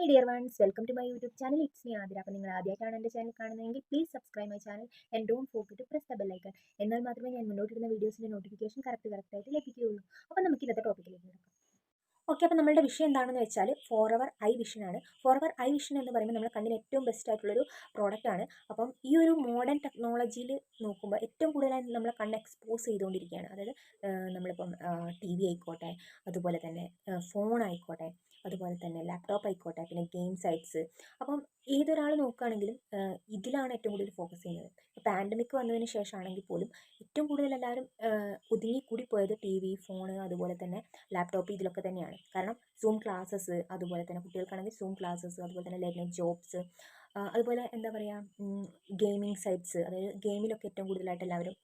Hey dear ones, welcome to my YouTube channel. It's me Adira. അപ്പോൾ നിങ്ങൾ ആദ്യമായിട്ടാണ് എൻ്റെ ചാനൽ കാണുന്നതെങ്കിൽ please subscribe my channel and don't forget to press the bell icon. എന്നാൽ മാത്രമേ ഞാൻ മുന്നോട്ടിടുന്ന വീഡിയോസിൻ്റെ നോട്ടിഫിക്കേഷൻ കറക്റ്റായിട്ട് ലഭിക്കുകയുള്ളൂ. അപ്പോൾ നമുക്ക് ഇന്നത്തെ ടോപ്പിക്കിലേക്ക് കിടക്കാം. ഓക്കെ, അപ്പോൾ നമ്മളുടെ വിഷയം എന്താണെന്ന് വെച്ചാൽ ഫോറെവർ ഐ വിഷൻ ആണ്. ഫോറെവർ ഐ വിഷൻ എന്ന് പറയുമ്പോൾ നമ്മുടെ കണ്ണിന് ഏറ്റവും ബെസ്റ്റ് ആയിട്ടുള്ളൊരു പ്രോഡക്റ്റ് ആണ്. അപ്പം ഈ ഒരു മോഡേൺ ടെക്നോളജിയിൽ നോക്കുമ്പോൾ ഏറ്റവും കൂടുതലായി നമ്മളെ കണ്ണ് എക്സ്പോസ് ചെയ്തുകൊണ്ടിരിക്കുകയാണ്. അതായത് നമ്മളിപ്പം TV ആയിക്കോട്ടെ, അതുപോലെ തന്നെ ഫോൺ ആയിക്കോട്ടെ, അതുപോലെ തന്നെ ലാപ്ടോപ്പ് ആയിക്കോട്ടെ, പിന്നെ ഗെയിം സൈറ്റ്സ്. അപ്പം ഏതൊരാൾ നോക്കുകയാണെങ്കിലും ഇതിലാണ് ഏറ്റവും കൂടുതൽ ഫോക്കസ് ചെയ്യുന്നത്. പാൻഡമിക് വന്നതിന് ശേഷമാണെങ്കിൽ പോലും ഏറ്റവും കൂടുതൽ എല്ലാവരും ഒതുങ്ങിക്കൂടി പോയത് TV, ഫോണ്, അതുപോലെ തന്നെ ലാപ്ടോപ്പ് ഇതിലൊക്കെ തന്നെയാണ്. കാരണം സൂം ക്ലാസ്സസ്, അതുപോലെ തന്നെ കുട്ടികൾക്കാണെങ്കിൽ സൂം ക്ലാസ്സസ്, അതുപോലെ തന്നെ ലേറ്റ് നൈറ്റ് ജോബ്സ്, അതുപോലെ എന്താ പറയുക, ഗെയിമിംഗ് സൈറ്റ്സ്, അതായത് ഗെയിമിലൊക്കെ ഏറ്റവും കൂടുതലായിട്ട് എല്ലാവരും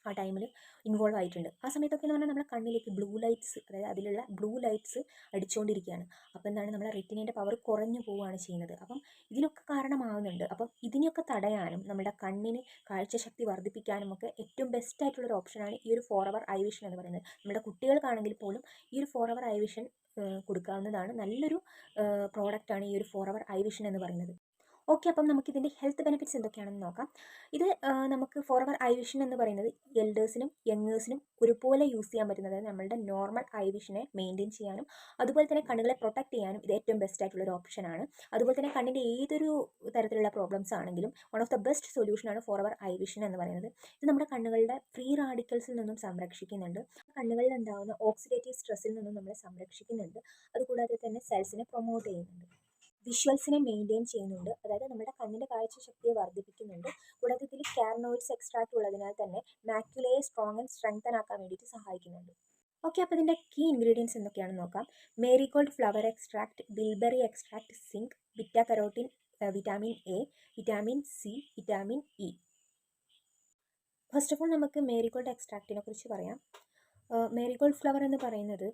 ആ ടൈമിൽ ഇൻവോൾവ് ആയിട്ടുണ്ട്. ആ സമയത്തൊക്കെ എന്ന് പറഞ്ഞാൽ നമ്മുടെ കണ്ണിലേക്ക് ബ്ലൂ ലൈറ്റ്സ്, അതായത് അതിലുള്ള ബ്ലൂ ലൈറ്റ്സ് അടിച്ചുകൊണ്ടിരിക്കുകയാണ്. അപ്പോൾ എന്താണ്, നമ്മുടെ റെറ്റിനേൻ്റെ പവർ കുറഞ്ഞു പോവുകയാണ് ചെയ്യുന്നത്. അപ്പം ഇതിനൊക്കെ കാരണമാകുന്നുണ്ട്. അപ്പം ഇതിനെയൊക്കെ തടയാനും നമ്മുടെ കണ്ണിന് കാഴ്ചശക്തി വർദ്ധിപ്പിക്കാനും ഒക്കെ ഏറ്റവും ബെസ്റ്റ് ആയിട്ടുള്ളൊരു ഓപ്ഷനാണ് ഈ ഒരു ഫോറെവർ ഐ വിഷൻ എന്ന് പറയുന്നത്. നമ്മുടെ കുട്ടികൾക്കാണെങ്കിൽ പോലും ഈ ഒരു ഫോറെവർ ഐ വിഷൻ കൊടുക്കാവുന്നതാണ്. നല്ലൊരു പ്രോഡക്റ്റാണ് ഈ ഒരു ഫോറെവർ ഐ വിഷൻ എന്ന് പറയുന്നത്. ഓക്കെ, അപ്പം നമുക്കിതിൻ്റെ ഹെൽത്ത് ബെനിഫിറ്റ്സ് എന്തൊക്കെയാണെന്ന് നോക്കാം. ഇത് നമുക്ക് ഫോറെവർ ഐ വിഷൻ എന്ന് പറയുന്നത് എൽഡേഴ്സിനും യങ്ങേഴ്സിനും ഒരുപോലെ യൂസ് ചെയ്യാൻ പറ്റുന്നത്, അതായത് നമ്മളുടെ നോർമൽ ഐ വിഷനെ മെയിൻറ്റെയിൻ ചെയ്യാനും അതുപോലെ തന്നെ കണ്ണുകളെ പ്രൊട്ടക്ട് ചെയ്യാനും ഇത് ഏറ്റവും ബെസ്റ്റ് ആയിട്ടുള്ളൊരു ഓപ്ഷനാണ്. അതുപോലെ തന്നെ കണ്ണിൻ്റെ ഏതൊരു തരത്തിലുള്ള പ്രോബ്ലംസ് ആണെങ്കിലും വൺ ഓഫ് ദ ബെസ്റ്റ് സൊല്യൂഷനാണ് ഫോറെവർ ഐ വിഷൻ എന്ന് പറയുന്നത്. ഇത് നമ്മുടെ കണ്ണുകളുടെ ഫ്രീ റാഡിക്കൽസിൽ നിന്നും സംരക്ഷിക്കുന്നുണ്ട്. കണ്ണുകളിൽ ഉണ്ടാകുന്ന ഓക്സിഡേറ്റീവ് സ്ട്രെസ്സിൽ നിന്നും നമ്മളെ സംരക്ഷിക്കുന്നുണ്ട്. അതുകൂടാതെ തന്നെ സെൽസിനെ പ്രൊമോട്ട് ചെയ്യുന്നുണ്ട്. വിഷ്വൽസിനെ മെയിൻറ്റെയിൻ ചെയ്യുന്നുണ്ട്, അതായത് നമ്മുടെ കണ്ണിൻ്റെ കാഴ്ചശക്തിയെ വർദ്ധിപ്പിക്കുന്നുണ്ട്. കൂടാതെ ഇതിൽ കാരനോയിഡ്സ് എക്സ്ട്രാക്ട് ഉള്ളതിനാൽ തന്നെ മാക്യുലയെ സ്ട്രോങ് ആൻഡ് സ്ട്രെങ്തൻ ആക്കാൻ വേണ്ടിയിട്ട് സഹായിക്കുന്നുണ്ട്. ഓക്കെ, അപ്പോൾ ഇതിൻ്റെ കീ ഇൻഗ്രീഡിയൻസ് എന്തൊക്കെയാണെന്ന് നോക്കാം. Marigold flower extract, bilberry extract, zinc, beta carotene, vitamin A, vitamin C, vitamin E. First of all നമുക്ക് മേരിഗോൾഡ് എക്സ്ട്രാക്റ്റിനെ കുറിച്ച് പറയാം. മേരിഗോൾഡ് ഫ്ലവർ എന്ന് പറയുന്നത്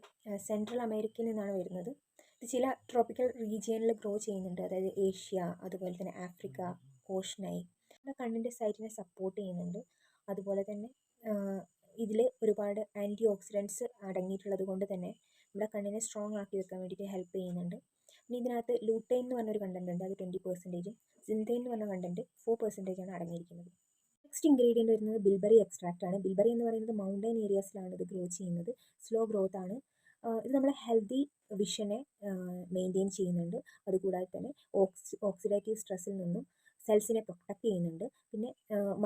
സെൻട്രൽ അമേരിക്കയിൽ നിന്നാണ് വരുന്നത്. ഇത് ചില ട്രോപ്പിക്കൽ റീജിയനിൽ ഗ്രോ ചെയ്യുന്നുണ്ട്, അതായത് ഏഷ്യ, അതുപോലെ തന്നെ ആഫ്രിക്ക, ഓഷ്നൈ. നമ്മുടെ കണ്ണിൻ്റെ സൈറ്റിനെ സപ്പോർട്ട് ചെയ്യുന്നുണ്ട്. അതുപോലെ തന്നെ ഇതിൽ ഒരുപാട് ആൻറ്റി ഓക്സിഡൻറ്റ്സ് അടങ്ങിയിട്ടുള്ളത് കൊണ്ട് തന്നെ നമ്മുടെ കണ്ണിനെ സ്ട്രോങ് ആക്കി വെക്കാൻ വേണ്ടിയിട്ട് ഹെൽപ്പ് ചെയ്യുന്നുണ്ട്. പിന്നെ ഇതിനകത്ത് ലൂട്ടൈൻ എന്ന് പറഞ്ഞൊരു കണ്ടൻറ് ഉണ്ട്, അത് 20%, സിന്തൈൻ എന്ന് പറഞ്ഞ കണ്ടൻറ്റ് 4% ആണ് അടങ്ങിയിരിക്കുന്നത്. നെക്സ്റ്റ് ഇൻഗ്രീഡിയൻറ്റ് വരുന്നത് ബിൽബെറി എക്സ്ട്രാക്റ്റ് ആണ്. ബിൽബെറി എന്ന് പറയുന്നത് മൗണ്ടൻ ഏരിയാസിലാണ് ഇത് ഗ്രോ ചെയ്യുന്നത്. സ്ലോ ഗ്രോത്ത് ആണ്. ഇത് നമ്മളെ ഹെൽത്തി വിഷനെ മെയിൻറ്റെയിൻ ചെയ്യുന്നുണ്ട്. അതുകൂടാതെ തന്നെ ഓക്സിഡേറ്റീവ് സ്ട്രെസ്സിൽ നിന്നും സെൽസിനെ പ്രൊട്ടക്റ്റ് ചെയ്യുന്നുണ്ട്. പിന്നെ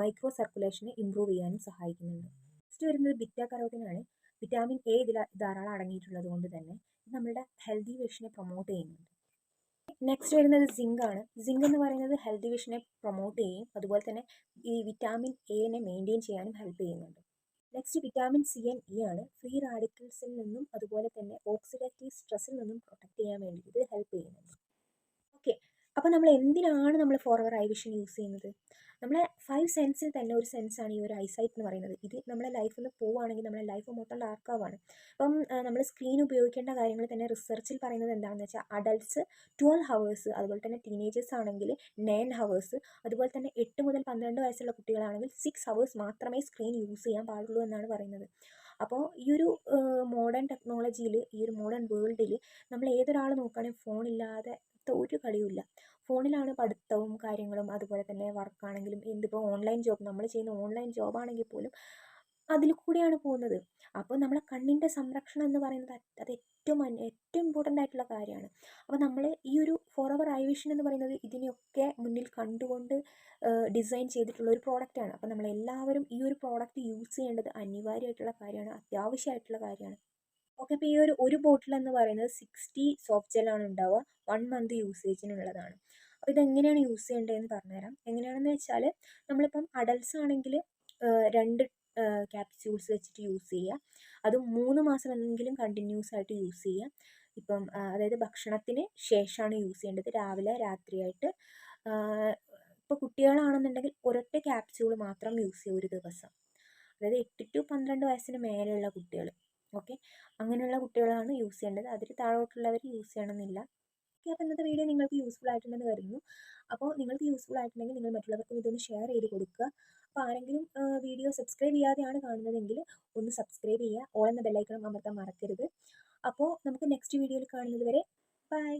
മൈക്രോ സർക്കുലേഷനെ ഇമ്പ്രൂവ് ചെയ്യാനും സഹായിക്കുന്നുണ്ട്. നെക്സ്റ്റ് വരുന്നത് ബിറ്റാ കരോട്ടിൻ ആണ്. വിറ്റാമിൻ എ ഇതിൽ ധാരാളം അടങ്ങിയിട്ടുള്ളത് കൊണ്ട് തന്നെ ഇത് നമ്മളുടെ ഹെൽത്തി വിഷനെ പ്രൊമോട്ട് ചെയ്യുന്നുണ്ട്. നെക്സ്റ്റ് വരുന്നത് സിങ്ക് ആണ്. സിങ്ക് എന്ന് പറയുന്നത് ഹെൽത്തി വിഷനെ പ്രൊമോട്ട് ചെയ്യും, അതുപോലെ തന്നെ ഈ വിറ്റാമിൻ എനെ മെയിൻറ്റെയിൻ ചെയ്യാനും ഹെൽപ്പ് ചെയ്യുന്നുണ്ട്. Next vitamin C and E ആണ്. ഫ്രീ റാഡിക്കൽസിൽ നിന്നും അതുപോലെ തന്നെ ഓക്സിഡേറ്റീവ് സ്ട്രെസ്സിൽ നിന്നും പ്രൊട്ടക്ട് ചെയ്യാൻ വേണ്ടി ഇത് ഹെൽപ്പ് ചെയ്യുന്നുണ്ട്. ഓക്കെ, അപ്പോൾ നമ്മൾ എന്തിനാണ് നമ്മൾ ഫോറെവർ ഐ വിഷൻ യൂസ് ചെയ്യുന്നത്? നമ്മളെ 5 സെൻസിൽ തന്നെ ഒരു സെൻസാണ് ഈ ഒരു ഐസൈറ്റ് എന്ന് പറയുന്നത്. ഇത് നമ്മളെ ലൈഫിൽ നിന്ന് പോവുകയാണെങ്കിൽ നമ്മളെ ലൈഫ് മൊത്തം ഡാർക്കാവാണ്. അപ്പം നമ്മൾ സ്ക്രീൻ ഉപയോഗിക്കേണ്ട കാര്യങ്ങൾ തന്നെ റിസർച്ചിൽ പറയുന്നത് എന്താണെന്ന് വെച്ചാൽ അഡൾട്ട്സ് 12 ഹവേഴ്സ്, അതുപോലെ തന്നെ ടീനേജേഴ്സ് ആണെങ്കിൽ 9 ഹവേഴ്സ്, അതുപോലെ തന്നെ 8 മുതൽ 12 വയസ്സുള്ള കുട്ടികളാണെങ്കിൽ 6 ഹവേഴ്സ് മാത്രമേ സ്ക്രീൻ യൂസ് ചെയ്യാൻ പാടുള്ളൂ എന്നാണ് പറയുന്നത്. അപ്പോൾ ഈ ഒരു മോഡേൺ ടെക്നോളജിയിൽ, ഈ ഒരു മോഡേൺ വേൾഡിൽ നമ്മൾ ഏതൊരാൾ നോക്കുകയാണെങ്കിൽ ഫോണില്ലാതെ ഒരു കളിയുമില്ല. ഫോണിലാണ് പഠിത്തവും കാര്യങ്ങളും, അതുപോലെ തന്നെ വർക്കാണെങ്കിലും, എന്തിപ്പോൾ ഓൺലൈൻ ജോബ്, നമ്മൾ ചെയ്യുന്ന ഓൺലൈൻ ജോബാണെങ്കിൽ പോലും അതിൽ കൂടിയാണ് പോകുന്നത്. അപ്പോൾ നമ്മളെ കണ്ണിൻ്റെ സംരക്ഷണം എന്ന് പറയുന്നത് അത് ഏറ്റവും ഇമ്പോർട്ടൻ്റ് ആയിട്ടുള്ള കാര്യമാണ്. അപ്പോൾ നമ്മൾ ഈ ഒരു ഫോറെവർ ഐ വിഷൻ എന്ന് പറയുന്നത് ഇതിനെയൊക്കെ മുന്നിൽ കണ്ടുകൊണ്ട് ഡിസൈൻ ചെയ്തിട്ടുള്ള ഒരു പ്രോഡക്റ്റാണ്. അപ്പോൾ നമ്മളെല്ലാവരും ഈ ഒരു പ്രോഡക്റ്റ് യൂസ് ചെയ്യേണ്ടത് അനിവാര്യമായിട്ടുള്ള കാര്യമാണ്, അത്യാവശ്യമായിട്ടുള്ള കാര്യമാണ്. ഓക്കെ, അപ്പോൾ ഈ ഒരു ബോട്ടിൽ എന്ന് പറയുന്നത് 60 സോഫ്റ്റ് ജെല്ലാണ് ഉണ്ടാവുക. 1 മന്ത് യൂസേജിനുള്ളതാണ്. അപ്പോൾ ഇതെങ്ങനെയാണ് യൂസ് ചെയ്യേണ്ടതെന്ന് പറഞ്ഞുതരാം. എങ്ങനെയാണെന്ന് വെച്ചാൽ നമ്മളിപ്പം അഡൽട്സ് ആണെങ്കിൽ 2 ക്യാപ്സ്യൂൾസ് വെച്ചിട്ട് യൂസ് ചെയ്യുക. അതും 3 മാസമെങ്കിലും കണ്ടിന്യൂസ് ആയിട്ട് യൂസ് ചെയ്യുക. ഇപ്പം അതായത് ഭക്ഷണത്തിന് ശേഷമാണ് യൂസ് ചെയ്യേണ്ടത്, രാവിലെ രാത്രിയായിട്ട്. ഇപ്പോൾ കുട്ടികളാണെന്നുണ്ടെങ്കിൽ ഒരൊറ്റ ക്യാപ്സ്യൂൾ മാത്രം യൂസ് ചെയ്യുക ഒരു ദിവസം. അതായത് 8 to 12 വയസ്സിന് മേലെയുള്ള കുട്ടികൾ, ഓക്കെ, അങ്ങനെയുള്ള കുട്ടികളാണ് യൂസ് ചെയ്യേണ്ടത്. അതിൽ താഴോട്ടുള്ളവർ യൂസ് ചെയ്യണമെന്നില്ല. ഓക്കെ, അപ്പോൾ ഇന്നത്തെ വീഡിയോ നിങ്ങൾക്ക് യൂസ്ഫുൾ ആയിട്ടുണ്ടെന്ന് കരുതുന്നു. അപ്പോൾ നിങ്ങൾക്ക് യൂസ്ഫുൾ ആയിട്ടുണ്ടെങ്കിൽ നിങ്ങൾ മറ്റുള്ളവർക്കും ഇതൊന്ന് ഷെയർ ചെയ്ത് കൊടുക്കുക. അപ്പോൾ ആരെങ്കിലും വീഡിയോ സബ്സ്ക്രൈബ് ചെയ്യാതെയാണ് കാണുന്നതെങ്കിൽ ഒന്ന് സബ്സ്ക്രൈബ് ചെയ്യുക. ഓൾ എന്ന ബെല്ലൈക്കണം അമർത്താൻ മറക്കരുത്. അപ്പോൾ നമുക്ക് നെക്സ്റ്റ് വീഡിയോയിൽ കാണുന്നത് വരെ ബൈ.